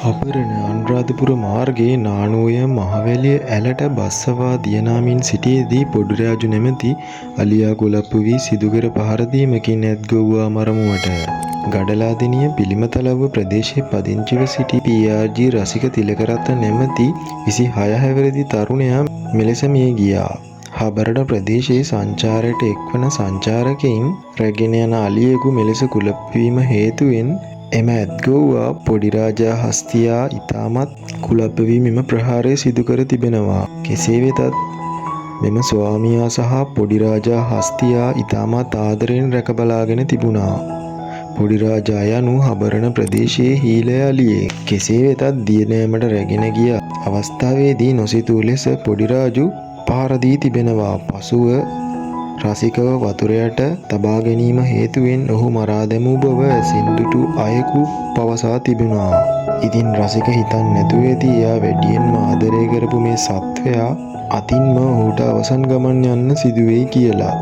හබරණ අනුරාධපුර මාර්ගයේ නානුවය මහවැලිය ඇලට බස්සවා දියනාමින් සිටියේදී පොඩිරාජු නැමැති අලියා කුලප්පු වී සිදුකර පහරදීමකින් ඇත්ගොව්වා මරමුවට. ගඩලාදෙණිය පිළිමතලව්ව ප්‍රදේශයේ පදිංචිව සිටි පී.ආර්.ජී. රසික තිලකරත්න නැමැති 26 හැවිරිදි තරුණයා මෙලෙස මිය ගියා. හබරණ ප්‍රදේශයේ සංචාරයට එක්වන සංචාරකයින් රැගෙන යන අලියෙකු මෙලෙස කුලප්පු වීම හේතුවෙන් එම ඇත්ගොව්වා පොඩිරාජා හස්තියා ඉතාමත් කුලප්පු වී මෙම ප්‍රහාරය සිදුකර තිබෙනවා. කෙසේ වෙතත් මෙම ස්වාමියා සහ පොඩිරාජා හස්තියා ඉතාමත් ආදරයෙන් රැකබලාගෙන තිබුණා. පොඩිරාජා යනු හබරණ ප්‍රදේශයේ හීලය අලියෙක්. කෙසේ වෙතත් දියනෑමට රැගෙන ගිය අවස්ථාවේදී නොසිතූ ලෙස පොඩිරාජු පහර දී තිබෙනවා. පසුව රසිකව වතුර යට තබා ගැනීම හේතුවෙන් ඔහු මරා දැමූ බව ඇසින් දුටු අයෙකු පවසා තිබෙනවා. ඉතින් රසික හිතන්නේ නැතුව ඇති එයා වැඩියෙන්ම ආදරය කරපු මේ සත්වයා අතින්ම ඔහුට අවසන් ගමන් යන්න සිදුවෙයි කියලා.